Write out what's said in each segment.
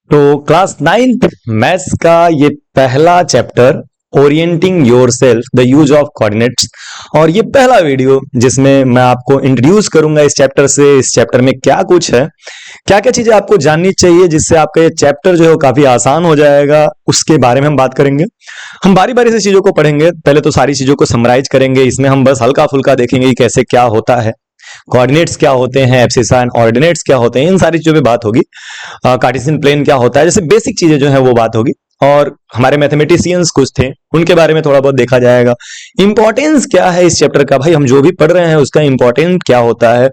तो class 9th maths का ये पहला chapter orienting your self the use of coordinates और ये पहला वीडियो जिसमें मैं आपको इंट्रोड्यूस करूंगा इस चैप्टर से। इस चैप्टर में क्या कुछ है, क्या क्या चीजें आपको जाननी चाहिए जिससे आपका ये चैप्टर जो है वो काफी आसान हो जाएगा, उसके बारे में हम बात करेंगे। हम बारी बारी से चीजों को पढ़ेंगे, पहले तो सारी चीजों को समराइज करेंगे। इसमें हम बस हल्का फुल्का देखेंगे कि कैसे क्या होता है, कोऑर्डिनेट्स क्या होते हैं, एब्सिसा एंड ऑर्डिनेट्स क्या होते हैं, इन सारी चीजों पे बात होगी। कार्टेशियन प्लेन क्या होता है, जैसे बेसिक चीजें जो है वो बात होगी। और हमारे मैथमेटिशियंस कुछ थे, उनके बारे में थोड़ा बहुत देखा जाएगा। इंपॉर्टेंस क्या है इस चैप्टर का, भाई हम जो भी पढ़ रहे हैं उसका इंपॉर्टेंट क्या होता है,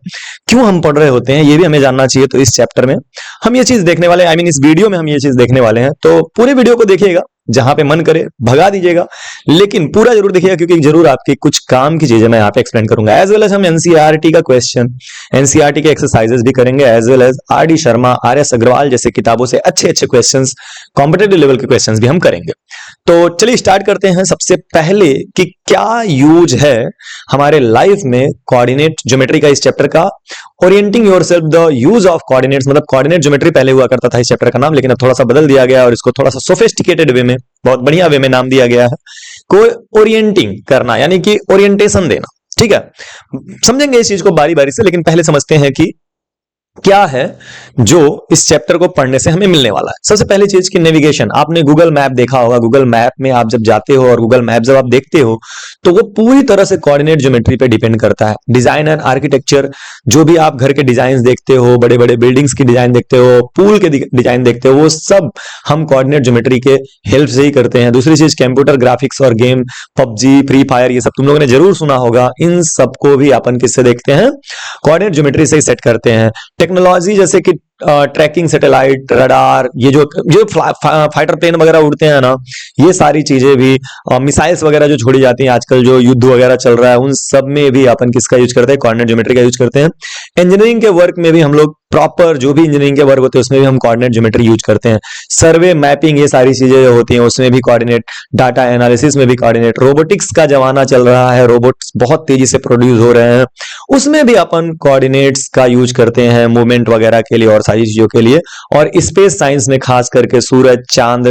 क्यों हम पढ़ रहे होते हैं, ये भी हमें जानना चाहिए। तो इस चैप्टर में हम ये चीज देखने वाले हैं, आई मीन इस वीडियो में हम ये चीज देखने वाले हैं। तो पूरे वीडियो को देखिएगा, जहां पे मन करे भगा दीजिएगा, लेकिन पूरा जरूर देखिएगा क्योंकि जरूर आपकी कुछ काम की चीजें मैं यहाँ पे एक्सप्लेन करूंगा। एज वेल एज हम एनसीईआरटी का क्वेश्चन, एनसीईआरटी के एक्सरसाइजेस भी करेंगे, as well as R D Sharma, R S Agarwal जैसे किताबों से अच्छे अच्छे क्वेश्चंस, कॉम्पिटेटिव लेवल के क्वेश्चंस भी हम करेंगे। तो चलिए स्टार्ट करते हैं। सबसे पहले कि क्या यूज है हमारे लाइफ में कोऑर्डिनेट ज्योमेट्री का, इस चैप्टर का। Orienting yourself the use of coordinates, मतलब कोऑर्डिनेट ज्योमेट्री पहले हुआ करता था इस चैप्टर का नाम, लेकिन अब थोड़ा सा बदल दिया गया और इसको थोड़ा सा सोफिस्टिकेटेड वे में, बहुत बढ़िया वे में नाम दिया गया है। को ओरिएंटिंग करना यानी कि ओरिएंटेशन देना, ठीक है। समझेंगे इस चीज को बारी बारी से, लेकिन पहले समझते हैं कि क्या है जो इस चैप्टर को पढ़ने से हमें मिलने वाला है। सबसे पहली चीज की नेविगेशन। आपने गूगल मैप देखा होगा, गूगल मैप में आप जब जाते हो और गूगल मैप जब आप देखते हो तो वो पूरी तरह से कोऑर्डिनेट ज्योमेट्री पे डिपेंड करता है। डिजाइन एंड आर्किटेक्चर, जो भी आप घर के डिजाइन देखते हो, बड़े बड़े बिल्डिंग्स की डिजाइन देखते हो, पूल के डिजाइन देखते हो, वो सब हम कोऑर्डिनेट ज्योमेट्री के हेल्प से ही करते हैं। दूसरी चीज कंप्यूटर ग्राफिक्स और गेम, पबजी, फ्री फायर, ये सब तुम लोगों ने जरूर सुना होगा। इन सबको भी अपन किससे देखते हैं, कोऑर्डिनेट ज्योमेट्री से ही सेट करते हैं। टेक्नोलॉजी जैसे कि ट्रैकिंग, सैटेलाइट, रडार, ये जो फाइटर प्लेन वगैरह उड़ते हैं ना, ये सारी चीजें भी, मिसाइल्स वगैरह जो छोड़ी जाती हैं आजकल, जो युद्ध वगैरह चल रहा है, उन सब में भी अपन किसका यूज करते हैं, कोऑर्डिनेट ज्योमेट्री का यूज करते हैं। इंजीनियरिंग के वर्क में भी हम लोग प्रॉपर, जो भी इंजीनियरिंग के वर्क होते हैं उसमें भी हम कोऑर्डिनेट ज्योमेट्री यूज करते हैं। सर्वे, मैपिंग, ये सारी चीजें जो होती हैं उसमें भी कोऑर्डिनेट, डाटा एनालिसिस में भी कोऑर्डिनेट। रोबोटिक्स का जमाना चल रहा है, रोबोट्स बहुत तेजी से प्रोड्यूस हो रहे हैं, उसमें भी अपन कोऑर्डिनेट्स का यूज करते हैं मूवमेंट वगैरह के लिए और सारी चीजों के लिए। और स्पेस साइंस में खास करके सूरज, चांद,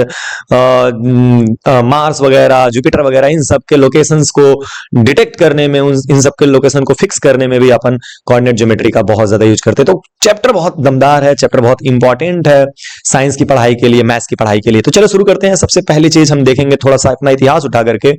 मार्स वगैरह, जुपिटर वगैरह, इन सब के लोकेशंस को डिटेक्ट करने में, इन सब के लोकेशन को फिक्स करने में भी अपन कोऑर्डिनेट ज्योमेट्री का बहुत ज्यादा यूज करते हैं। तो चैप्टर बहुत दमदार है, चैप्टर बहुत इंपॉर्टेंट है साइंस की पढ़ाई के लिए, मैथ्स की पढ़ाई के लिए। तो चलो शुरू करते हैं। सबसे पहली चीज हम देखेंगे थोड़ा सा अपना इतिहास उठा करके।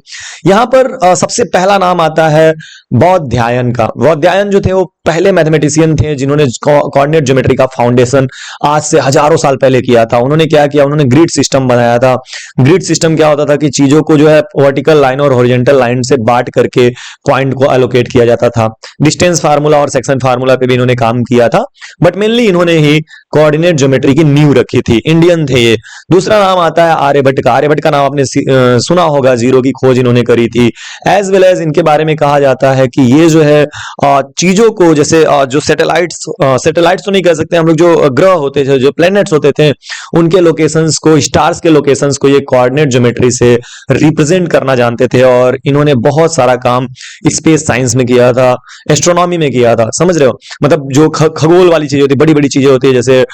यहां पर सबसे पहला नाम आता है बौध्यायन का। बौध्यायन जो थे वो पहले मैथमेटिशियन थे जिन्होंने कोऑर्डिनेट ज्योमेट्री का फाउंडेशन आज से हजारों साल पहले किया था। उन्होंने क्या किया, उन्होंने ग्रिड सिस्टम बनाया था। ग्रिड सिस्टम क्या होता था कि चीजों को जो है वर्टिकल लाइन और हॉरिजॉन्टल लाइन से बांट करके पॉइंट को एलोकेट किया जाता था। डिस्टेंस फार्मूला और सेक्शन फार्मूला पे भी इन्होंने काम किया था, बट मेनली इन्होंने ही कोऑर्डिनेट ज्योमेट्री की नींव रखी थी। इंडियन थे ये। दूसरा नाम आता है आर्यभट्ट का। आर्यभट्ट का नाम आपने सुना होगा, जीरो की खोज इन्होंने करी थी। एज वेल एज इनके बारे में कहा जाता है कि ये जो है चीजों को, जैसे जो सैटेलाइट्स तो नहीं कह सकते हम लोग, जो ग्रह होते थे, जो प्लैनेट्स होते थे, उनके लोकेशंस को, स्टार्स के लोकेशंस को ये कोऑर्डिनेट ज्योमेट्री से रिप्रेजेंट करना जानते थे। और इन्होंने बहुत सारा काम स्पेस साइंस में किया था, एस्ट्रोनॉमी में किया था। समझ रहे हो, मतलब जो खगोल वाली चीजें होती है, बड़ी बड़ी चीजें होती है, जैसे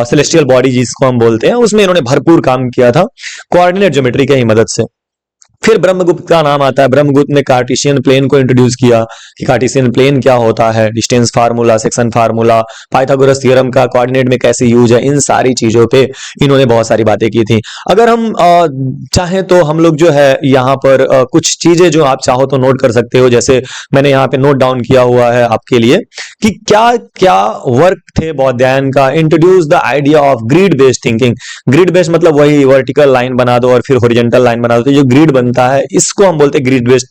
सेलेस्टियल बॉडी जिसको हम बोलते हैं, उसमें इन्होंने भरपूर काम किया था कोऑर्डिनेट ज्योमेट्री की ही मदद से। फिर ब्रह्मगुप्त का नाम आता है। ब्रह्मगुप्त ने कार्टेशियन प्लेन को इंट्रोड्यूस किया कि कार्टेशियन प्लेन क्या होता है, distance formula, section formula, Pythagoras theorem का कोऑर्डिनेट में कैसे यूज है, इन सारी चीजों पे इन्होंने बहुत सारी बातें की थी। अगर हम चाहें तो हम लोग जो है यहाँ पर कुछ चीजें जो आप चाहो तो नोट कर सकते हो। जैसे मैंने यहाँ पे नोट डाउन किया हुआ है आपके लिए कि क्या क्या वर्क थे बौध्यायन का। Introduce the idea of grid based thinking. Grid based मतलब वही वर्टिकल लाइन बना दो और फिर हॉरिजॉन्टल लाइन बना दो, तो जो ग्रिड बनता है इसको हम बोलते हैं ग्रिड बेस्ड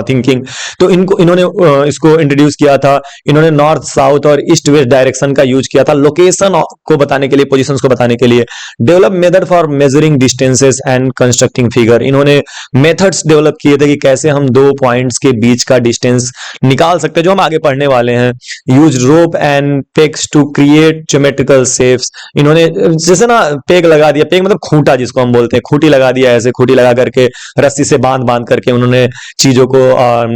थिंकिंग। तो इन्होंने इसको इंट्रोड्यूस किया था। इन्होंने नॉर्थ, साउथ और ईस्ट वेस्ट डायरेक्शन का यूज किया था लोकेशन को बताने के लिए, पोजीशंस को बताने के लिए। Develop method for measuring distances and constructing figure. इन्होंने मेथड्स डेवलप किए थे कि कैसे हम दो पॉइंट्स के बीच का डिस्टेंस निकाल सकते हैं, जो हम आगे पढ़ने वाले हैं। Use rope and pegs to create geometrical shapes. इन्होंने जैसे ना पेग लगा दिया, पेग मतलब खूंटा जिसको हम बोलते हैं, खूंटी लगा दिया, ऐसे खूंटी लगा करके रस्सी से बांध बांध करके उन्होंने चीजों को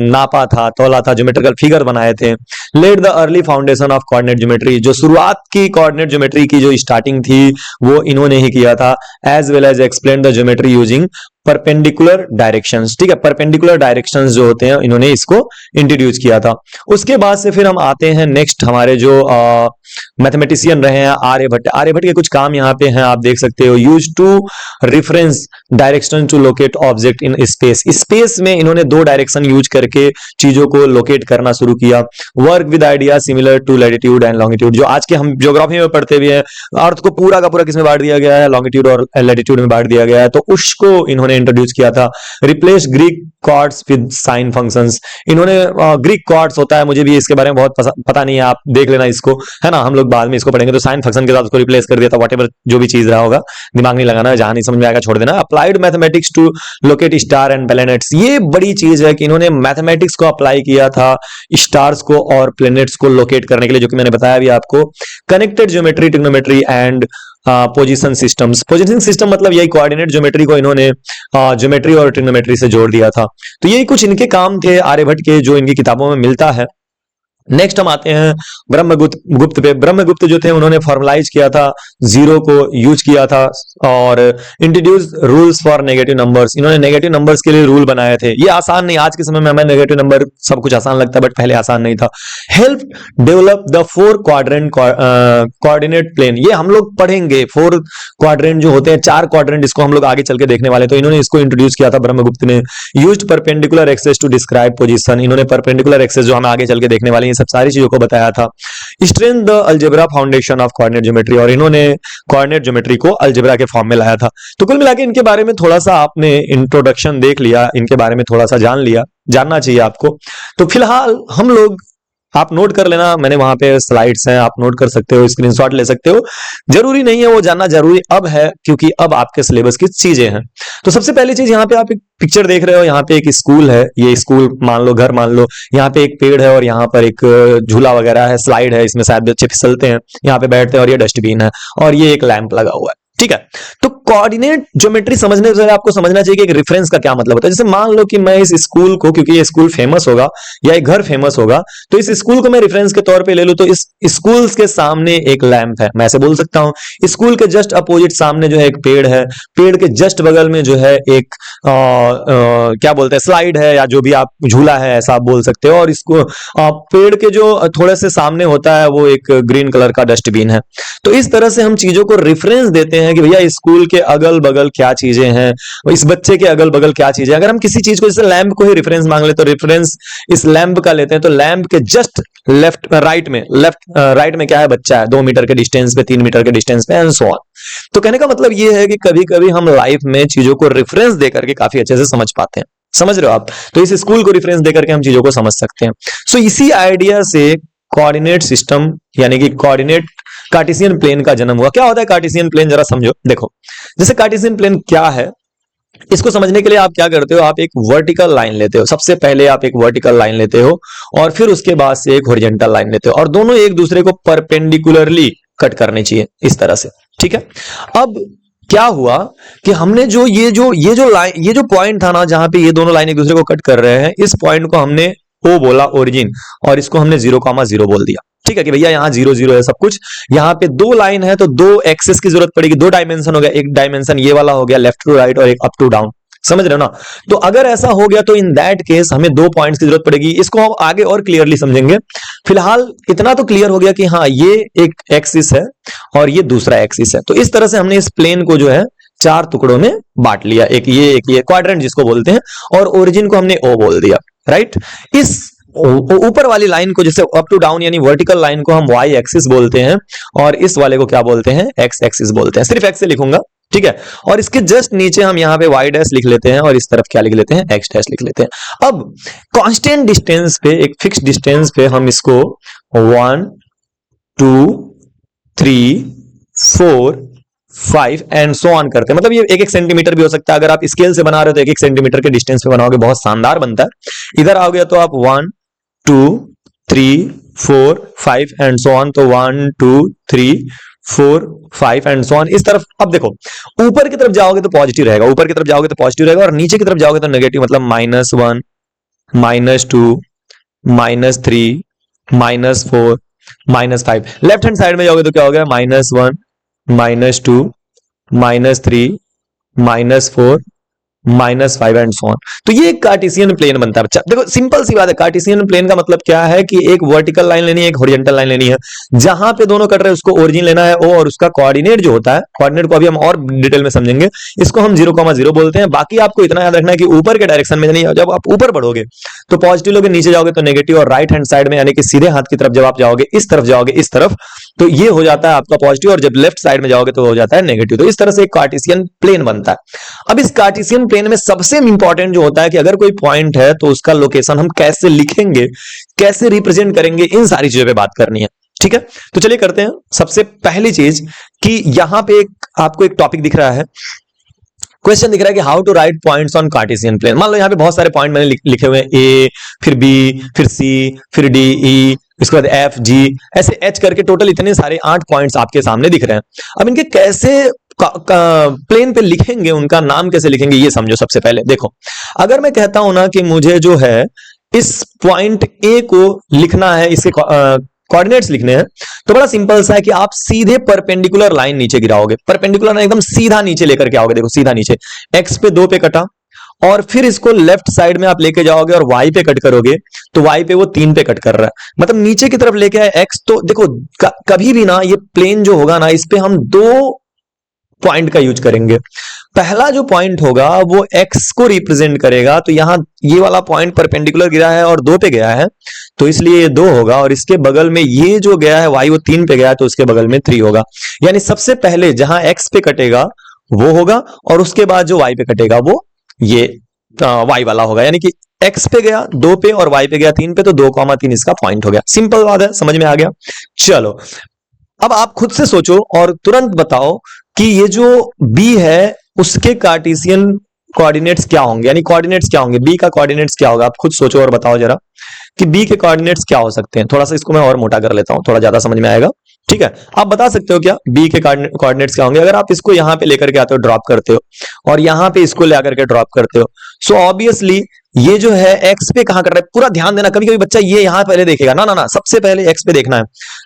नापा था, तोला था, ज्योमेट्रिकल फिगर बनाए थे। Laid the early foundation of coordinate geometry, जो शुरुआत की कोऑर्डिनेट ज्योमेट्री की जो स्टार्टिंग थी वो इन्होंने ही किया था। As well as explain the geometry using perpendicular directions, ठीक है, परपेंडिकुलर डायरेक्शंस जो होते हैं इन्होंने इसको इंट्रोड्यूस किया था। उसके बाद से फिर हम आते हैं नेक्स्ट, हमारे जो मैथमेटिशियन रहे हैं आर्यभट्ट। आर्यभट्ट के कुछ काम यहाँ पे हैं, आप देख सकते हो। Use to reference direction to locate object in space, space में इन्होंने दो डायरेक्शन यूज करके चीजों को लोकेट करना शुरू किया। Work with idea similar to latitude and longitude, जो आज के हम ज्योग्राफी में पढ़ते हुए हैं, अर्थ को पूरा का पूरा किसमें बांट दिया गया है, लॉन्गिट्यूड और लैटिट्यूड में बांट दिया गया है, तो उसको इन्होंने इंट्रोड्यूस किया था। Replace Greek chords with sine functions, इन्होंने ग्रीक कॉर्ड्स होता है, मुझे भी इसके बारे में बहुत पता नहीं है, आप देख लेना इसको, है ना, हम लोग बाद में इसको पढ़ेंगे। तो साइन फंक्शन के साथ उसको रिप्लेस कर दिया था, व्हाटएवर जो भी चीज रहा होगा, दिमाग नहीं लगाना, जहां नहीं समझ में आएगा छोड़ देना। Applied mathematics to locate star and planets, ये बड़ी चीज है कि इन्होंने मैथमेटिक्स को अप्लाई किया था स्टार्स को और प्लैनेट्स को लोकेट करने के लिए, जो कि मैंने बताया भी आपको। Connected geometry, trigonometry and position systems, position system मतलब यही कोऑर्डिनेट ज्योमेट्री को इन्होंने ज्योमेट्री और ट्रिग्नोमेट्री से जोड़ दिया था। तो यही कुछ इनके काम थे आर्यभट्ट के, जो इनकी किताबों में मिलता है। नेक्स्ट हम आते हैं ब्रह्मगुप्त पे। ब्रह्मगुप्त जो थे उन्होंने फॉर्मलाइज किया था, जीरो को यूज किया था और introduce rules for negative numbers, इन्होंने नेगेटिव नंबर्स के लिए रूल बनाए थे। ये आसान नहीं, आज के समय में हमें नेगेटिव नंबर सब कुछ आसान लगता है, बट पहले आसान नहीं था। Help develop the 4 quadrant coordinate plane, ये हम लोग पढ़ेंगे। 4 क्वाड्रेंट जो होते हैं, 4 क्वाड्रेंट, इसको हम लोग आगे चल के देखने वाले, तो इन्होंने इसको इंट्रोड्यूस किया था ब्रह्मगुप्त ने। Used perpendicular axes to describe position, इन्होंने परपेंडिकुलर एक्सेस जो हम आगे चल के देखने वाले हैं, सब सारी चीजों को बताया था। Strength the algebra foundation of coordinate geometry, और इन्होंने कोऑर्डिनेट ज्योमेट्री को अलजेब्रा के फॉर्म में लाया था। तो कुल मिला के इनके बारे में थोड़ा सा आपने इंट्रोडक्शन देख लिया, इनके बारे में थोड़ा सा जान लिया, जानना चाहिए आपको। तो फिलहाल हम लोग, आप नोट कर लेना, मैंने वहां पे स्लाइड्स हैं, आप नोट कर सकते हो, स्क्रीनशॉट ले सकते हो। जरूरी नहीं है वो जानना, जरूरी अब है क्योंकि अब आपके सिलेबस की चीजें हैं। तो सबसे पहली चीज, यहाँ पे आप एक पिक्चर देख रहे हो, यहाँ पे एक स्कूल है, ये स्कूल मान लो, घर मान लो, यहाँ पे एक पेड़ है और यहाँ पर एक झूला वगैरह है, स्लाइड है, इसमें शायद बच्चे फिसलते हैं, यहाँ पे बैठते हैं, और ये डस्टबिन है और ये एक लैंप लगा हुआ है, ठीक है। तो कोऑर्डिनेट ज्योमेट्री समझने से आपको समझना चाहिए कि एक रेफरेंस का क्या मतलब होता है। जैसे मान लो कि मैं इस स्कूल को, क्योंकि ये स्कूल फेमस होगा या एक घर फेमस होगा, तो इस स्कूल को मैं रेफरेंस के तौर पे ले लूं, तो इस स्कूल के सामने एक लैंप है, मैं ऐसे बोल सकता हूं। स्कूल के जस्ट अपोजिट सामने जो है एक पेड़ है, पेड़ के जस्ट बगल में जो है एक क्या बोलते हैं, स्लाइड है, या जो भी आप झूला है, ऐसा आप बोल सकते हो। और इसको पेड़ के जो थोड़े से सामने होता है वो एक ग्रीन कलर का डस्टबिन है। तो इस तरह से हम चीजों को रेफरेंस देते हैं कि भैया स्कूल के अगल बगल क्या चीजें हैं, इस बच्चे के अगल बगल क्या चीजें। अगर हम किसी चीज को, जैसे लैंप को ही रेफरेंस मांग ले, तो रेफरेंस इस लैंप का लेते हैं, तो लैंप के जस्ट राइट में क्या है, बच्चा है, 2 मीटर के डिस्टेंस पे, 3 मीटर के डिस्टेंस पे, एंड सो ऑन। तो कहने का मतलब ये है कि कभी कभी हम लाइफ में चीजों को रेफरेंस देकर के काफी अच्छे से समझ पाते हैं, समझ रहे हो आप। तो इस स्कूल को रेफरेंस देकर के हम चीजों को समझ सकते हैं। सो इसी आइडिया से कोऑर्डिनेट सिस्टम, यानी कि कोऑर्डिनेट कार्टेशियन प्लेन का जन्म हुआ। क्या होता है कार्टेशियन प्लेन, जरा समझो। देखो, जैसे कार्टेशियन प्लेन क्या है, इसको समझने के लिए आप क्या करते हो, आप एक वर्टिकल लाइन लेते हो। सबसे पहले आप एक वर्टिकल लाइन लेते हो और फिर उसके बाद से एक हॉरिजॉन्टल लाइन लेते हो, और दोनों एक दूसरे को परपेंडिकुलरली कट करने चाहिए, इस तरह से, ठीक है। अब क्या हुआ कि हमने जो ये जो लाइन, ये जो पॉइंट था ना, जहां पे ये दोनों लाइन एक दूसरे को कट कर रहे हैं, इस पॉइंट को हमने ओ बोला, ओरिजिन, और इसको हमने 0,0 बोल दिया, ठीक है, कि भैया यहाँ 0 0 है सब कुछ। यहाँ पे 2 लाइन है तो 2 एक्सेस की जरूरत पड़ेगी, 2 डायमेंशन हो गया, एक डायमेंशन ये वाला हो गया लेफ्ट टू राइट, और एक अप टू डाउन, समझ रहे हो ना। तो अगर ऐसा हो गया तो इन दैट केस हमें 2 पॉइंट्स की जरूरत पड़ेगी। इसको हम आगे और क्लियरली समझेंगे, फिलहाल इतना तो क्लियर हो गया कि हाँ, ये एक एक्सिस है और ये दूसरा एक्सिस है। तो इस तरह से हमने इस प्लेन को जो है 4 टुकड़ों में बांट लिया, एक ये क्वाड्रेंट जिसको बोलते हैं, और ओरिजिन को हमने ओ बोल दिया, राइट। इस ऊपर वाली लाइन को, जैसे अप टू डाउन यानी वर्टिकल लाइन को हम वाई एक्सिस बोलते हैं, और इस वाले को क्या बोलते हैं, एक्स एक्सिस बोलते हैं। सिर्फ एक्स से लिखूंगा, ठीक है। और इसके जस्ट नीचे हम यहाँ पे वाई डैश लिख लेते हैं, और इस तरफ क्या लिख लेते हैं, एक्स डैश लिख लेते हैं। अब कांस्टेंट डिस्टेंस पे, एक फिक्स डिस्टेंस पे हम इसको 1 2 3 4 5 एंड सो ऑन करते हैं। मतलब ये 1 1 सेंटीमीटर भी हो सकता है। अगर आप स्केल से बना रहे हो तो 1 1 सेंटीमीटर के डिस्टेंस पे बनाओगे, बहुत शानदार बनता है। इधर आओगे तो आप 1 2 3 4 5 एंड सो ऑन, तो 1 2 3 4 5 एंड सो ऑन। इस तरफ अब देखो, ऊपर की तरफ जाओगे तो पॉजिटिव रहेगा, ऊपर की तरफ जाओगे तो पॉजिटिव रहेगा, और नीचे की तरफ जाओगे तो नेगेटिव, मतलब -1 -2, -3, -4, -5। लेफ्ट हैंड साइड में जाओगे तो क्या हो गया? -1, -2, -3, -4, -5 एंड सो ऑन। तो ये एक कार्टेशियन प्लेन बनता है बच्चा। देखो सिंपल सी बात है, कार्टेशियन प्लेन का मतलब क्या है कि एक वर्टिकल लाइन लेनी है, एक हॉरिजॉन्टल लाइन लेनी है। जहां पे दोनों कट रहे हैं उसको ओरिजिन लेना है ओ, और उसका कोऑर्डिनेट जो होता है, कोऑर्डिनेट को अभी हम और डिटेल में समझेंगे, इसको हम 0,0 बोलते हैं। बाकी आपको इतना याद रखना है कि ऊपर के डायरेक्शन में नहीं, जब आप ऊपर बढ़ोगे तो पॉजिटिव लोगे, नीचे जाओगे तो नेगेटिव, और राइट हैंड साइड में यानी कि सीधे हाथ की तरफ जब आप जाओगे, इस तरफ जाओगे, इस तरफ, तो ये हो जाता है आपका पॉजिटिव, और जब लेफ्ट साइड में जाओगे तो हो जाता है नेगेटिव। तो इस तरह से एक कार्टेशियन प्लेन बनता है। अब इस कार्टेशियन प्लेन में सबसे इंपॉर्टेंट जो होता है कि अगर कोई पॉइंट है तो उसका लोकेशन हम कैसे लिखेंगे, कैसे रिप्रेजेंट करेंगे, इन सारी चीजों पे बात करनी है। ठीक है, तो चलिए करते हैं। सबसे पहली चीज कि यहां पे आपको एक टॉपिक दिख रहा है, क्वेश्चन दिख रहा है कि how to write points on Cartesian plane. मान लो यहाँ पे बहुत सारे पॉइंट मैंने लिखे हुए हैं, ए, फिर बी, फिर सी, फिर डी, ई, इसके बाद एफ, जी, ऐसे एच करके टोटल इतने सारे 8 पॉइंट्स आपके सामने दिख रहे हैं। अब इनके कैसे प्लेन पे लिखेंगे, उनका नाम कैसे लिखेंगे, ये समझो। सबसे पहले देखो, अगर मैं कहता हूं ना कि मुझे जो है इस पॉइंट ए को लिखना है, इसके कोऑर्डिनेट्स लिखने हैं, तो बड़ा सिंपल सा है कि आप सीधे परपेंडिकुलर लाइन नीचे गिराओगे। परपेंडिकुलर लाइन एकदम सीधा नीचे लेकर के आओगे। देखो सीधा नीचे, एक्स पे 2 पे कटा, और फिर इसको लेफ्ट साइड में आप लेके जाओगे और वाई पे कट करोगे, तो वाई पे वो 3 पे कट कर रहा है, मतलब नीचे की तरफ लेके आए एक्स। तो देखो कभी भी ना ये प्लेन जो होगा ना, इस पे हम 2 पॉइंट का यूज करेंगे। पहला जो पॉइंट होगा वो x को रिप्रेजेंट करेगा, तो यहां ये वाला पॉइंट परपेंडिकुलर गिरा है और 2 पे गया है, तो इसलिए ये 2 होगा, और इसके बगल में ये जो गया है y, वो 3 पे गया है, तो उसके बगल में 3 होगा। यानी सबसे पहले जहां x पे कटेगा वो होगा, और उसके बाद जो y पे कटेगा वो ये y वाला होगा। यानी कि x पे गया 2 पे और y पे गया 3 पे, तो 2,3 इसका पॉइंट हो गया। सिंपल बात है, समझ में आ गया। चलो अब आप खुद से सोचो और तुरंत बताओ कि ये जो b है उसके कार्टेशियन कोऑर्डिनेट्स क्या होंगे, यानी कोऑर्डिनेट्स क्या होंगे, b का कोऑर्डिनेट्स क्या होगा। आप खुद सोचो और बताओ जरा कि b के कोऑर्डिनेट्स क्या हो सकते हैं। थोड़ा सा इसको मैं और मोटा कर लेता हूं, थोड़ा ज्यादा समझ में आएगा। ठीक है, आप बता सकते हो क्या b के कोऑर्डिनेट्स क्या होंगे। अगर आप इसको यहां पे लेकर के आते हो, ड्रॉप करते हो, और यहां पे इसको लेकर के ड्रॉप करते हो, सो ऑब्वियसली ये जो है x पे कहां कर रहा है, पूरा ध्यान देना। कभी कभी बच्चा ये यहां पहले देखेगा, ना ना ना, सबसे पहले x पे देखना है।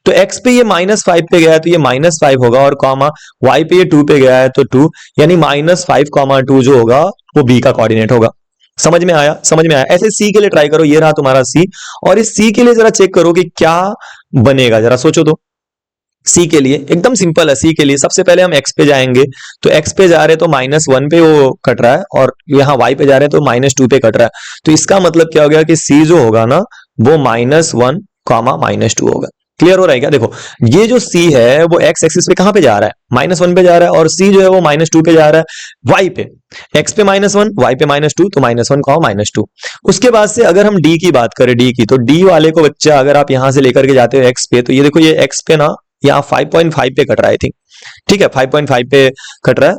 तो x पे ये -5 पे गया है, तो ये -5 होगा, और कॉमा y पे ये 2 पे गया है, तो 2, यानी -5, 2 जो होगा वो b का कोऑर्डिनेट होगा। समझ में आया? समझ में आया। ऐसे c के लिए ट्राई करो, ये रहा तुम्हारा c, और इस c के लिए जरा चेक करो कि क्या बनेगा, जरा सोचो तो। सी के लिए एकदम सिंपल है। सी के लिए सबसे पहले हम एक्स पे जाएंगे, तो एक्स पे जा रहे तो -1 पे वो कट रहा है, और यहाँ वाई पे जा रहे हैं तो -2 पे कट रहा है। तो इसका मतलब क्या हो गया कि सी जो होगा ना वो -1, -2 होगा। क्लियर हो रहा है क्या? देखो ये जो सी है वो एक्स एक्सिस पे कहां पे जा रहा है, -1 पे जा रहा है, और सी जो है वो -2 पे जा रहा है वाई पे। एक्स पे -1, वाई पे -2, तो -1, -2। उसके बाद से अगर हम डी की बात करें, डी की, तो डी वाले को बच्चा अगर आप यहां से लेकर के जाते हो एक्स पे, तो ये देखो ये एक्स पे ना यहाँ 5.5 पे कट रहा है, आई थिंक। ठीक है, 5.5 पे कट रहा है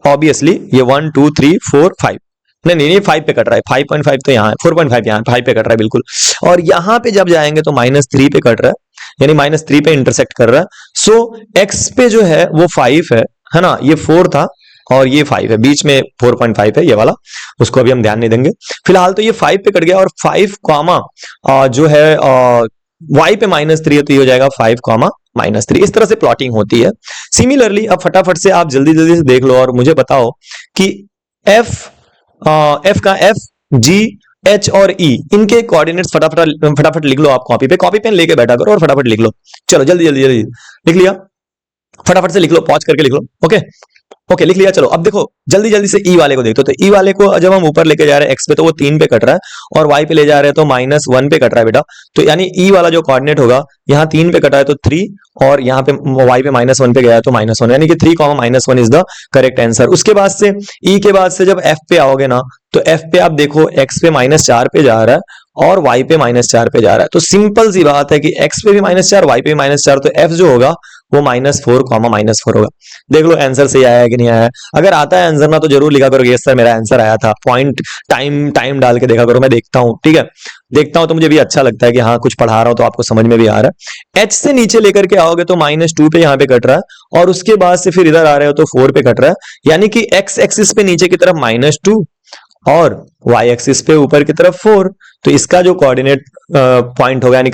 ऑब्वियसली। ये 1 2 3 4 5, नहीं नहीं नहीं 5 पे कट रहा है। 5.5 तो यहाँ है, 4.5 यहाँ, 5 पे कट रहा है बिल्कुल। और यहाँ पे जब जाएंगे तो -3 पे कट रहा है, यानी -3 पे इंटरसेक्ट कर रहा है। सो एक्स पे जो है वो 5 है ना, ये 4 था और ये 5 है, बीच में 4.5 है ये वाला, उसको अभी हम ध्यान नहीं देंगे फिलहाल। तो ये 5 पे कट गया, और 5 कॉमा जो है y पे -3 है, तो ये हो जाएगा 5, -3। इस तरह से प्लॉटिंग होती है। सिमिलरली अब फटाफट से आप जल्दी जल्दी से देख लो और मुझे बताओ कि f का f, g, h और e, इनके कोऑर्डिनेट्स फटाफट लिख लो। आप कॉपी पेन लेके बैठा करो और फटाफट लिख लो। चलो जल्दी जल्दी जल्दी लिख लिया, फटाफट से लिख लो, पॉज करके लिख लो। ओके लिख लिया। चलो अब देखो जल्दी जल्दी से ई वाले को देखो। तो ई वाले को जब हम ऊपर लेके जा रहे हैं एक्स पे, तो वो 3 पे कट रहा है, और वाई पे ले जा रहे हैं तो -1 पे कट रहा है बेटा। तो यानी ई वाला जो कोऑर्डिनेट होगा, यहाँ 3 पे कटा है तो 3, और यहाँ पे वाई पे -1 पे गया है तो -1, यानी कि 3, -1 इज द करेक्ट आंसर। उसके बाद से ई के बाद से जब एफ पे आओगे ना, तो एफ पे आप देखो एक्स पे -4 पे जा रहा है और वाई पे -4 पे जा रहा है। तो सिंपल सी बात है कि एक्स पे भी -4, वाई पे भी -4, तो एफ जो होगा वो -4, -4 होगा। देख लो आंसर सही आया है कि नहीं आया है। अगर आता है आंसर ना तो जरूर लिखा करो, यस सर मेरा आंसर आया था। पॉइंट टाइम डाल के देखा करो, मैं देखता हूँ। ठीक है, देखता हूं तो मुझे भी अच्छा लगता है कि हाँ कुछ पढ़ा रहा हूं तो आपको समझ में भी आ रहा है। एच से नीचे लेकर के आओगे तो -2 पे यहाँ पे कट रहा है, और उसके बाद से फिर इधर आ रहे हो तो 4 पे कट रहा है, यानी कि एक्स एक्सिस पे नीचे की तरफ -2 और y एक्सिस पे ऊपर की तरफ 4। तो इसका जो कोऑर्डिनेट पॉइंट होगा यानी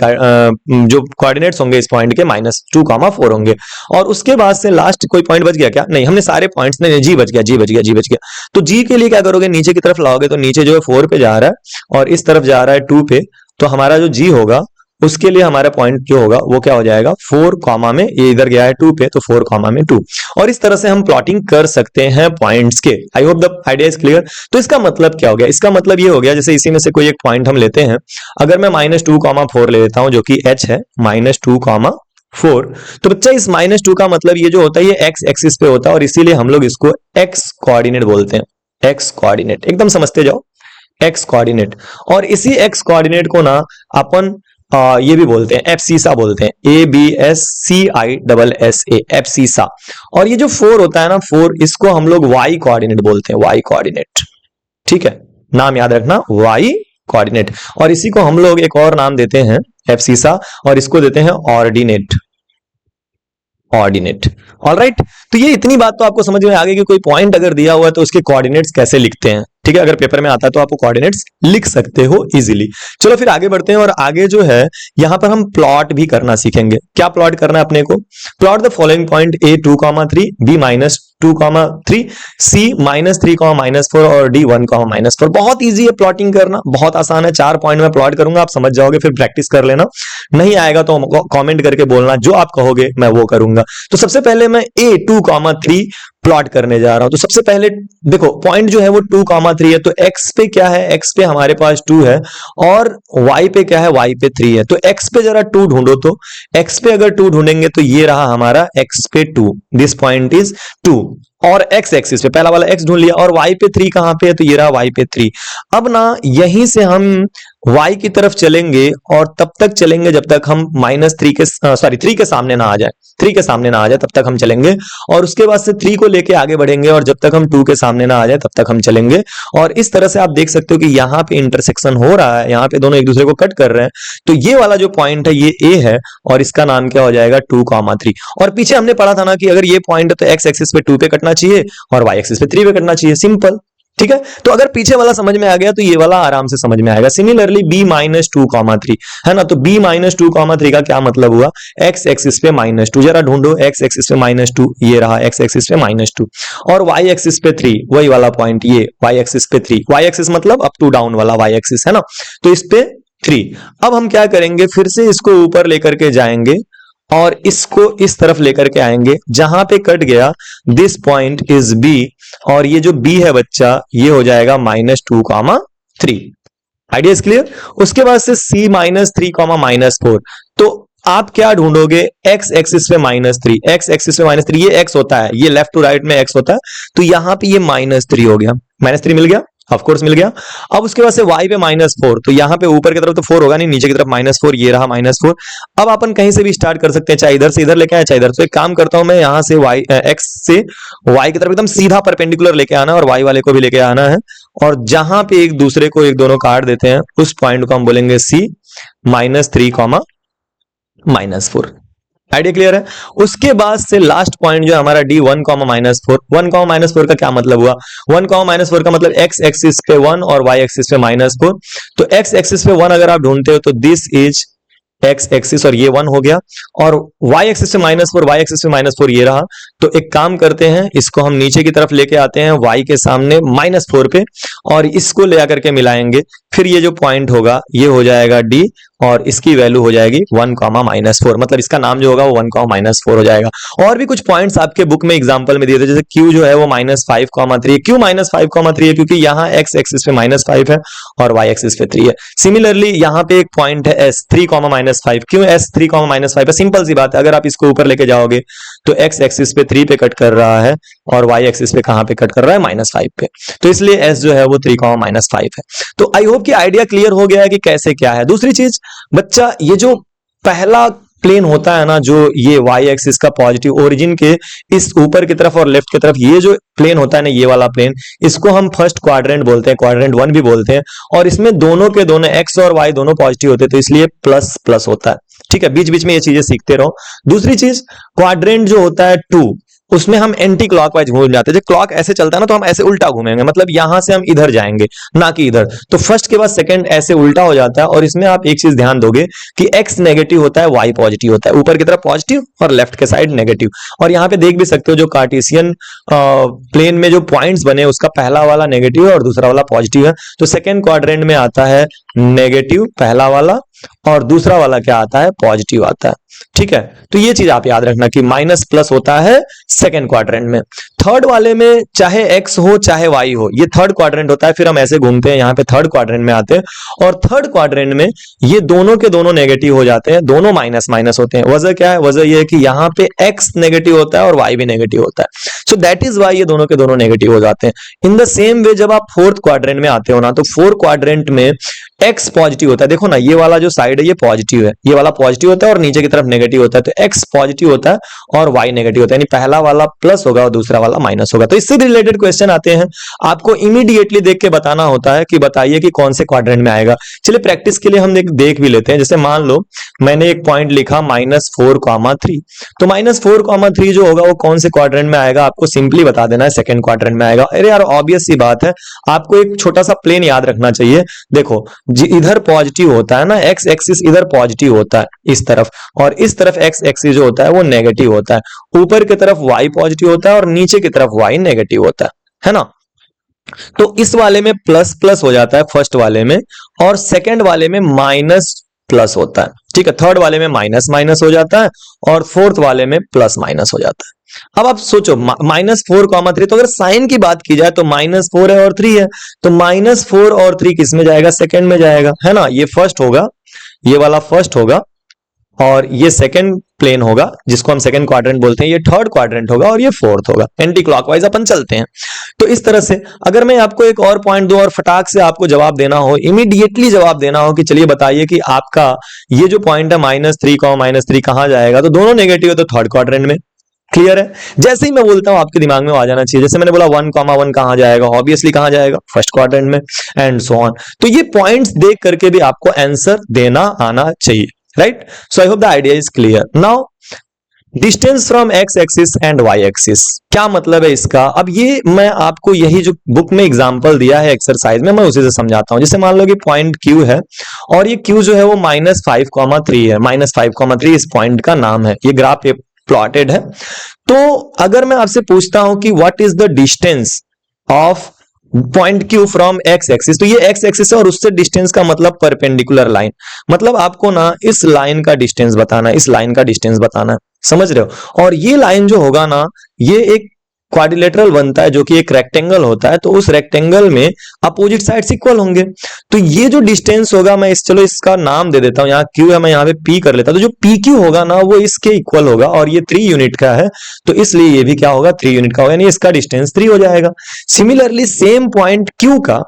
जो कोऑर्डिनेट्स होंगे इस पॉइंट के -2,4 होंगे। और उसके बाद से लास्ट कोई पॉइंट बच गया क्या? नहीं, हमने सारे पॉइंट्स ने जी बच गया, जी बच गया, जी बच गया। तो जी के लिए क्या करोगे, नीचे की तरफ लाओगे तो नीचे जो है 4 पे जा रहा है और इस तरफ जा रहा है 2 पे। तो हमारा जो जी होगा उसके लिए हमारा पॉइंट जो होगा वो क्या हो जाएगा, 4 कॉमा में, ये इधर गया है 2 पे तो 4 कॉमा में 2। और इस तरह से हम प्लॉटिंग कर सकते हैं पॉइंट्स के। आई hope the idea is clear. तो इसका मतलब क्या हो गया? इसका मतलब ये हो गया, जैसे इसी में से कोई एक पॉइंट हम लेते हैं, अगर मैं -2,4 ले लेता हूं जो कि h है, -2,4। तो बच्चा इस -2 का मतलब ये जो होता है ये एक्स एक्सिस पे होता है और इसीलिए हम लोग इसको एक्स कोऑर्डिनेट बोलते हैं। एक्स कोऑर्डिनेट एकदम समझते जाओ, एक्स कोऑर्डिनेट। और इसी एक्स कोऑर्डिनेट को ना अपन ये भी बोलते हैं, एब्सिसा बोलते हैं, ABSCISSA, एब्सिसा। और ये जो 4 होता है ना, 4, इसको हम लोग वाई कोऑर्डिनेट बोलते हैं, वाई कोऑर्डिनेट। ठीक है, नाम याद रखना, वाई कोऑर्डिनेट। और इसी को हम लोग एक और नाम देते हैं एब्सिसा, और इसको देते हैं ऑर्डिनेट, ऑर्डिनेट। ऑलराइट, तो ये इतनी बात तो आपको समझ में आ गई कि कोई पॉइंट अगर दिया हुआ है तो उसके कोऑर्डिनेट्स कैसे लिखते हैं। ठीक है, अगर पेपर में आता है तो आप कोऑर्डिनेट्स लिख सकते हो इजीली। चलो फिर आगे बढ़ते हैं और आगे जो है यहां पर हम प्लॉट भी करना सीखेंगे। क्या प्लॉट करना है अपने को? Plot the following point A 2,3, B -2,3, C -3,4 और D 1,4। बहुत इजी है प्लॉटिंग करना, बहुत आसान है। 4 पॉइंट में प्लॉट करूंगा, आप समझ जाओगे, फिर प्रैक्टिस कर लेना। नहीं आएगा तो कमेंट करके बोलना, जो आप कहोगे मैं वो करूंगा। तो सबसे पहले मैं A 2,3 प्लॉट करने जा रहा हूं। तो सबसे पहले देखो पॉइंट जो है वो 2,3 है, तो x पे क्या है, x पे हमारे पास 2 है और y पे क्या है, y पे 3 है। तो x पे जरा 2 ढूंढो, तो x पे अगर 2 ढूंढेंगे तो ये रहा हमारा x पे 2, दिस पॉइंट इज 2। और x एक्सिस पे पहला वाला x ढूंढ लिया, और y पे 3 कहां पे है, तो ये रहा y पे 3। अब ना यहीं से हम y की तरफ चलेंगे और तब तक चलेंगे जब तक हम -3 के सामने ना आ जाए, 3 के सामने ना आ जाए तब तक हम चलेंगे। और उसके बाद से 3 को लेके आगे बढ़ेंगे और जब तक हम 2 के सामने ना आ जाए तब तक हम चलेंगे। और इस तरह से आप देख सकते हो कि यहाँ पे इंटरसेक्शन हो रहा है, यहाँ पे दोनों एक दूसरे को कट कर रहे हैं। तो ये वाला जो पॉइंट है ये A है और इसका नाम क्या हो जाएगा, 2,3। और पीछे हमने पढ़ा था ना कि अगर ये पॉइंट है तो x एक्सिस पे 2 पे कटना चाहिए और y एक्सिस पे 3 पे कटना चाहिए, सिंपल। ठीक है, तो अगर पीछे वाला समझ में आ गया तो ये वाला आराम से समझ में आएगा। सिमिलरली B -2,3 है ना, तो B -2,3 का क्या मतलब हुआ, x एक्सिस पे -2, जरा ढूंढो x एक्सिस पे -2, ये रहा x एक्सिस पे -2, और y एक्सिस पे 3, वही वाला पॉइंट, ये y एक्सिस पे 3, y एक्सिस मतलब अप टू डाउन वाला y एक्सिस है ना, तो इस पे 3। अब हम क्या करेंगे, फिर से इसको ऊपर लेकर के जाएंगे और इसको इस तरफ लेकर के आएंगे, जहां पे कट गया दिस पॉइंट इज B, और ये जो B है बच्चा ये हो जाएगा -2,3। Idea is clear. उसके बाद से C -3,4। तो आप क्या ढूंढोगे, x एक्सिस पे -3, x एक्सिस पे -3, ये x होता है, ये लेफ्ट टू राइट में x होता है, तो यहां पे ये -3 हो गया, -3 मिल गया, ऑफ कोर्स मिल गया। अब उसके बाद से y पे -4, तो यहां पे ऊपर की तरफ तो 4 होगा नहीं, नीचे की तरफ -4, ये रहा -4। अब अपन कहीं से भी स्टार्ट कर सकते हैं, चाहे इधर से इधर लेके आए चाहे इधर। तो एक काम करता हूं मैं, यहां से x से y की तरफ एकदम सीधा परपेंडिकुलर लेके आना है और y वाले को भी लेके आना है, और जहां पे एक दूसरे को एक दोनों काट देते हैं उस पॉइंट को हम बोलेंगे C -3,4। आइडिया क्लियर है। उसके बाद से लास्ट पॉइंट जो हमारा D 1,-4, 1,-4 का क्या मतलब हुआ, 1,-4 का मतलब x एक्सिस पे 1 और y एक्सिस पे -4। तो x एक्सिस पे 1 अगर आप ढूंढते हो तो दिस इज x एक्सिस और ये 1 हो गया, और y एक्सिस पे -4, y एक्सिस पे -4 ये रहा। तो एक काम करते हैं, इसको हम नीचे की तरफ लेके आते हैं y के सामने -4 पे, और इसको ले आकर के मिलाएंगे, फिर ये जो पॉइंट होगा ये हो जाएगा D, और इसकी वैल्यू हो जाएगी 1,-4, मतलब इसका नाम जो होगा वो 1,-4 हो जाएगा। और भी कुछ पॉइंट्स आपके बुक में एग्जांपल में दिए थे, जैसे Q जो है वो -5,3, क्यों -5,3 है, क्योंकि यहाँ x एक्सिस पे -5 है और y एक्सिस पे 3 है। सिमिलरली यहाँ पे एक पॉइंट है S 3,-5, क्यों S 3,-5 है, सिंपल सी बात है, अगर आप इसको ऊपर लेके जाओगे तो x एक्सिस पे 3 पे कट कर रहा है और y एक्सिस पे कहां पे कट कर रहा है, -5 पे, तो इसलिए S जो है वो 3,-5 है। तो आई होप कि आइडिया क्लियर हो गया है कि कैसे क्या है। दूसरी चीज बच्चा, ये जो पहला प्लेन होता है ना, जो ये y एक्सिस का पॉजिटिव ओरिजिन के इस ऊपर की तरफ और लेफ्ट की तरफ ये जो प्लेन होता है ना, ये वाला प्लेन, इसको हम फर्स्ट क्वाड्रेंट बोलते हैं, क्वाड्रेंट 1 भी बोलते हैं, और इसमें दोनों के दोनों x और y दोनों पॉजिटिव होते हैं, तो इसलिए प्लस प्लस होता है। ठीक है, बीच बीच में ये चीजें सीखते रहो। दूसरी चीज, क्वाड्रेंट जो होता है 2, उसमें हम एंटी क्लॉकवाइज घूम जाते हैं। जब क्लॉक ऐसे चलता है ना तो हम ऐसे उल्टा घूमेंगे, मतलब यहां से हम इधर जाएंगे ना कि इधर। तो फर्स्ट के बाद सेकंड ऐसे उल्टा हो जाता है। और इसमें आप एक चीज ध्यान दोगे कि एक्स नेगेटिव होता है, वाई पॉजिटिव होता है, ऊपर की तरफ पॉजिटिव और लेफ्ट के साइड नेगेटिव। और यहाँ पे देख भी सकते हो जो कार्टेशियन प्लेन में जो पॉइंट्स बने उसका पहला वाला नेगेटिव है और दूसरा वाला पॉजिटिव है। तो सेकेंड क्वाड्रेंट में आता है नेगेटिव पहला वाला और दूसरा वाला क्या आता है, पॉजिटिव आता है। ठीक है, तो ये चीज आप याद रखना कि माइनस प्लस होता है सेकेंड क्वाड्रेंट में। थर्ड वाले में चाहे एक्स हो चाहे वाई हो, ये थर्ड क्वाड्रेंट होता है। फिर हम ऐसे घूमते हैं, यहाँ पे थर्ड क्वाड्रेंट में आते हैं और थर्ड क्वाड्रेंट में ये दोनों के दोनों नेगेटिव हो जाते हैं, दोनों माइनस माइनस होते हैं। वजह क्या है, वजह ये है कि यहाँ पे एक्स नेगेटिव होता है और वाई भी नेगेटिव होता है। सो दैट इज वाई ये दोनों के दोनों नेगेटिव हो जाते हैं। इन द सेम वे जब आप फोर्थ क्वाड्रेंट में आते हो ना, तो फोर्थ क्वाड्रेंट में एक्स पॉजिटिव होता है। देखो ना, ये वाला जो साइड है ये पॉजिटिव है, ये वाला पॉजिटिव होता है और नीचे की तरफ नेगेटिव होता है। तो एक्स पॉजिटिव होता है और वाई नेगेटिव होता है, यानी पहला वाला प्लस होगा और दूसरा वाला माइनस होगा। तो इससे रिलेटेड क्वेश्चन आते हैं, आपको इमीडिएटली देख के बताना होता है कि बताइए कि कौन से क्वाड्रेंट में आएगा। चलिए प्रैक्टिस के लिए हम देख भी लेते हैं। जैसे मान लो मैंने एक पॉइंट लिखा -4,3, तो -4,3 जो होगा वो कौन से क्वाड्रेंट में आएगा, आपको सिंपली बता देना है सेकंड क्वाड्रेंट में आएगा। अरे यार ऑब्वियस सी बात है, आपको एक छोटा सा प्लेन याद रखना चाहिए। देखो इधर पॉजिटिव होता है ना, एक्स एक्सिस इधर पॉजिटिव होता है इस तरफ, और इस तरफ एक्स एक्सिस जो होता है वो नेगेटिव होता है। ऊपर की तरफ वाई पॉजिटिव होता है और नीचे की तरफ वाई नेगेटिव होता है ना। तो इस वाले में प्लस प्लस हो जाता है फर्स्ट वाले में, और सेकंड वाले में माइनस प्लस होता है। ठीक है, थर्ड वाले में माइनस माइनस हो जाता है और फोर्थ वाले में प्लस माइनस हो जाता है। अब आप सोचो -4,3, तो अगर साइन की बात की जाए तो -4 है और 3 है, तो -4 और 3 किस में जाएगा, सेकंड में जाएगा, है ना। ये फर्स्ट होगा, ये वाला फर्स्ट होगा और ये सेकंड प्लेन होगा जिसको हम सेकंड क्वाड्रेंट बोलते हैं, ये थर्ड क्वाड्रेंट होगा और ये फोर्थ होगा। एंटी क्लॉकवाइज अपन चलते हैं। तो इस तरह से अगर मैं आपको एक और पॉइंट दूं और फटाक से आपको जवाब देना हो, इमीडिएटली जवाब देना हो कि चलिए बताइए कि आपका ये जो पॉइंट है -3 कहां जाएगा, तो दोनों नेगेटिव है तो थर्ड क्वाड्रेंट में। क्लियर है। जैसे ही मैं बोलता हूं आपके दिमाग में आ जाना चाहिए। जैसे मैंने बोला 1,1 कहां जाएगा, ऑब्वियसली कहां जाएगा, फर्स्ट क्वाड्रेंट में, एंड सो ऑन। तो ये पॉइंट्स देख करके भी आपको आंसर देना आना चाहिए, right. So I hope the idea is clear now. Distance from X axis and Y axis, क्या मतलब है इसका। अब ये मैं आपको यही जो बुक में एग्जांपल दिया है एक्सरसाइज में, मैं उसी से समझाता हूं। जैसे मान लो कि पॉइंट क्यू है और ये क्यू जो है वो -5,3 है। -5,3 इस पॉइंट का नाम है, ये ग्राफ पे प्लॉटेड है। तो अगर मैं आपसे पूछता हूं कि what is the distance of point Q from X axis, तो ये एक्स एक्सिस है और उससे डिस्टेंस का मतलब परपेंडिकुलर लाइन, मतलब आपको ना इस लाइन का डिस्टेंस बताना है, इस लाइन का डिस्टेंस बताना है, समझ रहे हो। और ये लाइन जो होगा ना, ये एक क्वाड्रिलेटरल बनता है जो कि एक रेक्टेंगल होता है, तो उस रेक्टेंगल में अपोजिट साइड्स इक्वल होंगे। तो ये जो डिस्टेंस होगा, मैं चलो इसका नाम दे देता हूं, यहाँ क्यू है, मैं यहाँ पे पी कर लेता हूं। तो जो पी क्यू होगा ना वो इसके इक्वल होगा, और ये 3 यूनिट का है तो इसलिए ये भी क्या होगा, 3 यूनिट का होगा, यानी इसका डिस्टेंस 3 हो जाएगा। सिमिलरली सेम पॉइंट क्यू का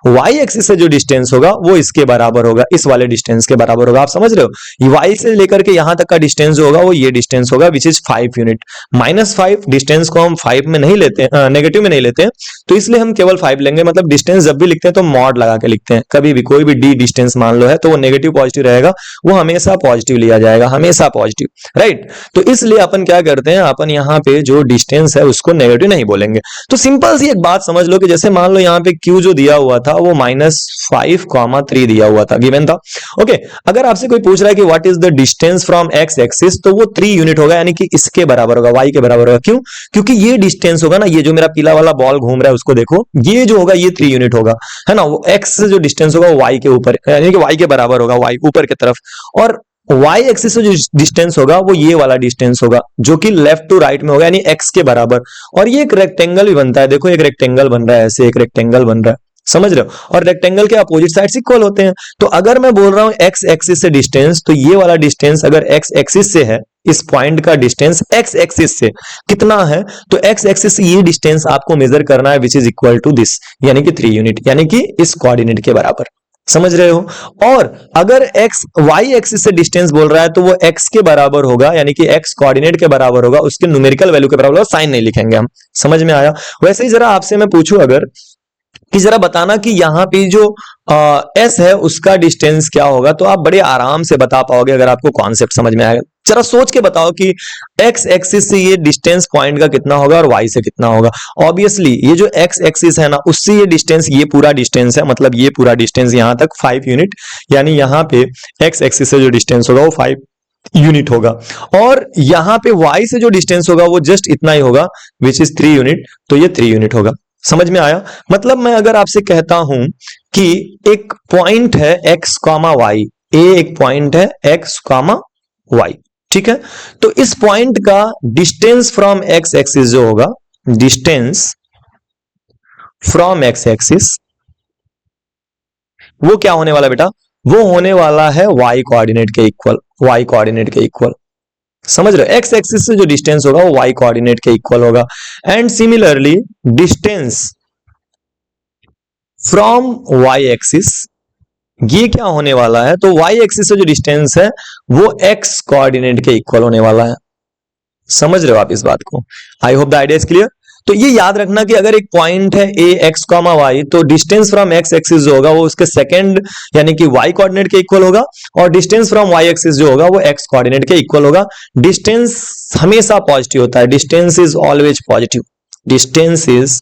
वाई एक्सिस से जो डिस्टेंस होगा वो इसके बराबर होगा, इस वाले डिस्टेंस के बराबर होगा। आप समझ रहे हो, वाई से लेकर के यहां तक का डिस्टेंस जो होगा वो ये डिस्टेंस होगा, विच इज 5 यूनिट। -5 डिस्टेंस को हम 5 में नहीं लेते, नेगेटिव में नहीं लेते हैं, तो इसलिए हम केवल 5 लेंगे। मतलब डिस्टेंस जब भी लिखते हैं तो मॉड लगा के लिखते हैं। कभी भी कोई भी डी डिस्टेंस मान लो है तो वो नेगेटिव पॉजिटिव रहेगा, वो हमेशा पॉजिटिव लिया जाएगा, हमेशा पॉजिटिव, राइट। तो इसलिए अपन क्या करते हैं, अपन यहाँ पे जो डिस्टेंस है उसको नेगेटिव नहीं बोलेंगे। तो सिंपल सी एक बात समझ लो कि जैसे मान लो यहाँ पे क्यू जो दिया हुआ था वो -5,3 दिया हुआ था, गिवन था। ओके, अगर आपसे कोई पूछ रहा है कि what is the distance from X axis, तो वो 3 यूनिट होगा, यानी कि इसके बराबर होगा, वाई के बराबर होगा। क्यों, क्योंकि ये डिस्टेंस होगा ना, ये जो मेरा पीला वाला बॉल घूम रहा है उसको देखो, ये जो होगा ये 3 यूनिट होगा, है ना। वो एक्स से जो डिस्टेंस होगा वो वाई के ऊपर, यानी कि वाई के बराबर होगा, वाई ऊपर की तरफ, और वाई एक्सिस से जो डिस्टेंस होगा वो ये वाला डिस्टेंस होगा जो कि लेफ्ट टू राइट में होगा, यानी एक्स के बराबर। और ये एक रेक्टेंगल भी बनता है, देखो एक रेक्टेंगल बन रहा है, ऐसे एक रेक्टेंगल बन रहा है, समझ रहे हो। और रेक्टेंगल के अपोजिट साइड्स इक्वल होते हैं। तो अगर मैं बोल रहा हूं एक्स एक्सिस से डिस्टेंस, तो ये वाला डिस्टेंस अगर एक्स एक्सिस से है, इस पॉइंट का डिस्टेंस एक्स एक्सिस से कितना है, तो एक्स एक्सिस से ये डिस्टेंस आपको मेजर करना है, which is equal to this, यानी कि 3 यूनिट, यानी कि इस कोऑर्डिनेट के बराबर, समझ रहे हो। और अगर एक्स वाई एक्सिस से डिस्टेंस बोल रहा है तो वो एक्स के बराबर होगा, यानी कि एक्स कोऑर्डिनेट के बराबर होगा, उसके न्यूमेरिकल वैल्यू के बराबर होगा, साइन नहीं लिखेंगे हम। समझ में आया। वैसे ही जरा आपसे मैं पूछूं अगर कि जरा बताना कि यहाँ पे जो एस है उसका डिस्टेंस क्या होगा, तो आप बड़े आराम से बता पाओगे अगर आपको कॉन्सेप्ट समझ में आएगा। जरा सोच के बताओ कि एक्स एक्सिस से ये डिस्टेंस पॉइंट का कितना होगा और वाई से कितना होगा। ऑब्वियसली ये जो एक्स एक्सिस है ना, उससे ये डिस्टेंस, ये पूरा डिस्टेंस है, मतलब ये पूरा डिस्टेंस यहां तक 5 यूनिट, यानी यहां पे एक्स एक्सिस से जो डिस्टेंस होगा वो 5 यूनिट होगा, और यहां पे y से जो डिस्टेंस होगा वो जस्ट इतना ही होगा, विच इज 3 यूनिट, तो ये 3 यूनिट होगा। समझ में आया? मतलब मैं अगर आपसे कहता हूं कि एक पॉइंट है x कॉमा वाई, ए एक पॉइंट है x कॉमा वाई, ठीक है, तो इस पॉइंट का डिस्टेंस फ्रॉम एक्स एक्सिस जो होगा, डिस्टेंस फ्रॉम एक्स एक्सिस, वो क्या होने वाला बेटा, वो होने वाला है y कोऑर्डिनेट के इक्वल, y कोऑर्डिनेट के इक्वल। समझ रहे हो? एक्स एक्सिस से जो डिस्टेंस होगा वो y कोऑर्डिनेट के इक्वल होगा। And similarly distance from y axis, ये क्या होने वाला है, तो y एक्सिस से जो डिस्टेंस है वो x कोऑर्डिनेट के इक्वल होने वाला है। समझ रहे हो आप इस बात को? आई hope the idea is clear. तो ये याद रखना कि अगर एक पॉइंट है ए एक्स कॉमा वाई, तो डिस्टेंस फ्रॉम एक्स एक्सिस जो होगा वो उसके सेकंड यानी कि वाई कोऑर्डिनेट के इक्वल होगा, और डिस्टेंस फ्रॉम वाई एक्सिस जो होगा वो एक्स कोऑर्डिनेट के इक्वल होगा। डिस्टेंस हमेशा पॉजिटिव होता है, distance is always positive, distance is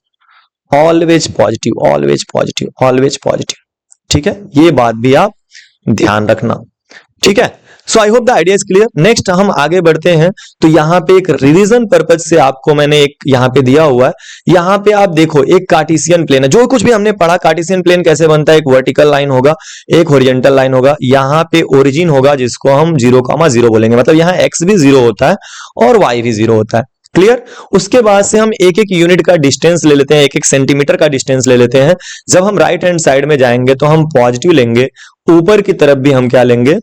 always positive, always positive, always positive. ठीक है, ये बात भी आप ध्यान रखना। ठीक है, so I hope the idea is clear. Next हम आगे बढ़ते हैं, तो यहाँ पे एक रिवीजन पर्पज से आपको मैंने एक यहाँ पे दिया हुआ है। यहाँ पे आप देखो एक कार्टेशियन प्लेन है, जो कुछ भी हमने पढ़ा कार्टेशियन प्लेन कैसे बनता है, एक वर्टिकल लाइन होगा, एक हॉरिजॉन्टल लाइन होगा, यहाँ पे ओरिजिन होगा जिसको हम 0,0 बोलेंगे, मतलब यहाँ एक्स भी 0 होता है और वाई भी 0 होता है। क्लियर? उसके बाद से हम एक एक यूनिट का डिस्टेंस ले लेते हैं, एक एक सेंटीमीटर का डिस्टेंस ले लेते हैं। जब हम राइट हैंड साइड में जाएंगे तो हम पॉजिटिव लेंगे, ऊपर की तरफ भी हम क्या लेंगे,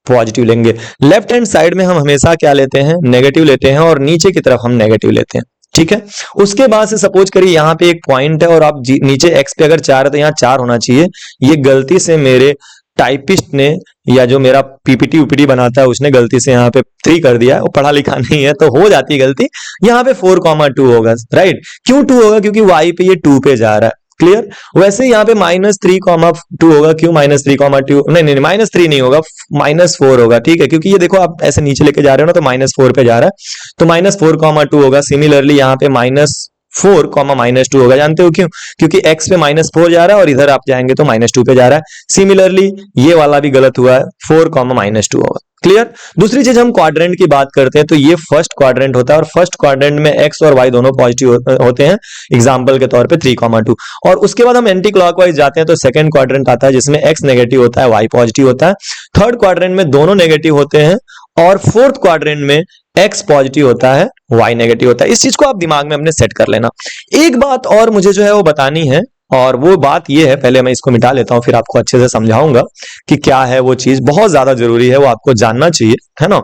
पॉजिटिव लेंगे। लेफ्ट हैंड साइड में हम हमेशा क्या लेते हैं, नेगेटिव लेते हैं, और नीचे की तरफ हम नेगेटिव लेते हैं। ठीक है, उसके बाद से सपोज करिए यहाँ पे एक पॉइंट है और आप नीचे एक्स पे अगर 4 है तो यहाँ 4 होना चाहिए। ये गलती से मेरे टाइपिस्ट ने या जो मेरा पीपीटी उपीटी बनाता है उसने गलती से यहाँ पे 3 कर दिया है, वो पढ़ा लिखा नहीं है तो हो जाती है गलती। यहाँ पे 4,2 होगा, राइट? क्यों 2 होगा? क्योंकि वाई पे ये 2 पे जा रहा है। क्लियर? वैसे यहाँ पे -3,2 होगा। क्यों -3,2? नहीं नहीं, -3 नहीं होगा, -4 होगा। ठीक है, क्योंकि ये देखो आप ऐसे नीचे लेके जा रहे हो ना, तो -4 पे जा रहा है, तो -4,2 होगा। सिमिलरली यहाँ पे -4, -2 होगा। जानते हो क्यों? क्योंकि x पे -4 जा रहा है और इधर आप जाएंगे तो -2 पे जा रहा है। सिमिलरली ये वाला भी गलत हुआ है, 4, -2 होगा। क्लियर? दूसरी चीज हम क्वाड्रेंट की बात करते हैं, तो ये फर्स्ट क्वाड्रेंट होता है, और फर्स्ट क्वाड्रेंट में x और y दोनों पॉजिटिव होते हैं, एग्जांपल के तौर पे 3,2। और उसके बाद हम एंटी क्लॉकवाइज जाते हैं तो सेकंड क्वाड्रेंट आता है जिसमें x नेगेटिव होता है, y पॉजिटिव होता है। थर्ड क्वाड्रेंट में दोनों नेगेटिव होते हैं, और फोर्थ क्वाड्रेंट में x पॉजिटिव होता है, y नेगेटिव होता है। इस चीज को आप दिमाग में अपने सेट कर लेना। एक बात और मुझे जो है वो बतानी है, और वो बात ये है, पहले मैं इसको मिटा लेता हूं फिर आपको अच्छे से समझाऊंगा कि क्या है वो चीज, बहुत ज्यादा जरूरी है, वो आपको जानना चाहिए, है ना?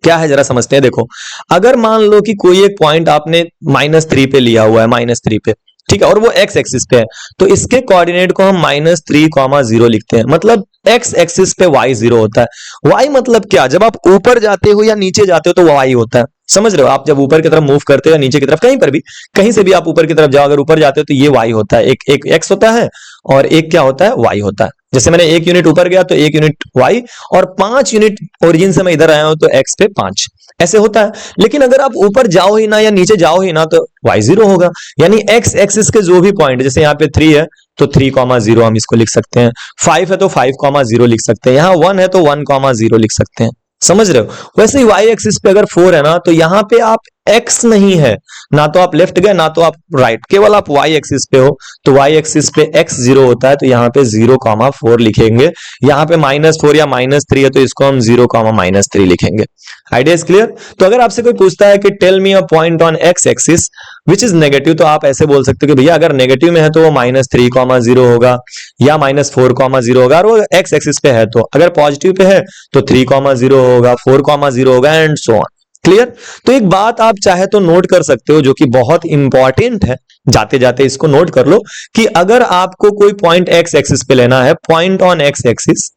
क्या है जरा समझते हैं। देखो, अगर मान लो कि कोई एक पॉइंट आपने -3 पे लिया हुआ है, -3 पे, ठीक है, और वो x एक्सिस पे है, तो इसके कोऑर्डिनेट को हम -3,0 लिखते हैं। मतलब x एक्सिस पे y 0 होता है। y मतलब क्या? जब आप ऊपर जाते हो या नीचे जाते हो तो y होता है। समझ रहे हो? आप जब ऊपर की तरफ मूव करते हो या नीचे की तरफ, कहीं पर भी, कहीं से भी आप ऊपर की तरफ जाओ, अगर ऊपर जाते हो तो ये y होता है, एक x होता है और एक क्या होता है, y होता है। जैसे मैंने 1 यूनिट ऊपर गया तो 1 यूनिट y, और 5 यूनिट ओरिजिन से मैं इधर आया हूं तो x पे 5, ऐसे होता है। लेकिन अगर आप ऊपर जाओ ही ना या नीचे जाओ ही ना तो y 0 होगा। यानी x एक्सिस के जो भी पॉइंट, जैसे यहाँ पे 3 है तो 3,0 हम इसको लिख सकते हैं, 5 है तो 5,0 लिख सकते हैं, यहाँ 1 है तो 1,0 लिख सकते हैं। समझ रहे हो? वैसे ही y एक्सिस पे अगर 4 है ना, तो यहाँ पे आप x नहीं है, ना तो आप लेफ्ट गए ना तो आप राइट, केवल आप y एक्सिस पे हो, तो y एक्सिस पे x 0 होता है, तो यहाँ पे 0,4 लिखेंगे। यहाँ पे -4 या -3 है तो इसको हम 0,-3 लिखेंगे। Idea is clear? तो अगर आपसे कोई पूछता है कि tell me a point on x axis which is negative, तो आप ऐसे बोल सकते हो कि भैया अगर नेगेटिव में है तो वो -3,0 होगा या -4,0 होगा, और वो x एक्सिस पे है, तो अगर पॉजिटिव पे है तो 3,0 होगा, 4,0 होगा, एंड सो ऑन। क्लियर? तो एक बात आप चाहे तो नोट कर सकते हो, जो कि बहुत इंपॉर्टेंट है, जाते जाते इसको नोट कर लो, कि अगर आपको कोई पॉइंट x एक्सिस पे लेना है, point on x axis,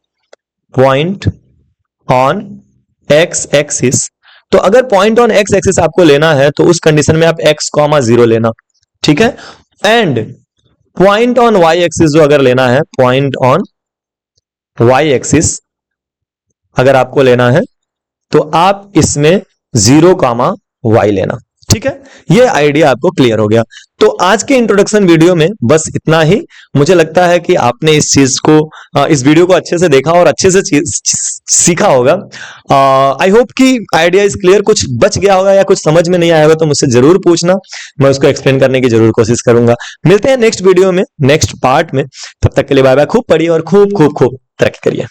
point on x axis, तो अगर पॉइंट ऑन x एक्सिस आपको लेना है तो उस कंडीशन में आप x, 0 लेना। ठीक है? And point on y axis जो अगर लेना है, पॉइंट ऑन y एक्सिस अगर आपको लेना है, तो आप इसमें 0, y लेना। ठीक है, ये आइडिया आपको क्लियर हो गया। तो आज के इंट्रोडक्शन वीडियो में बस इतना ही। मुझे लगता है कि आपने इस चीज को इस वीडियो को अच्छे से देखा और अच्छे से सीखा होगा। आई होप कि आइडिया इज क्लियर। कुछ बच गया होगा या कुछ समझ में नहीं आया होगा तो मुझसे जरूर पूछना, मैं उसको एक्सप्लेन करने की जरूर कोशिश करूंगा। मिलते हैं नेक्स्ट वीडियो में, नेक्स्ट पार्ट में। तब तक के लिए बाय बाय। खूब पढ़िए और खूब खूब खूब तरक्की करिए।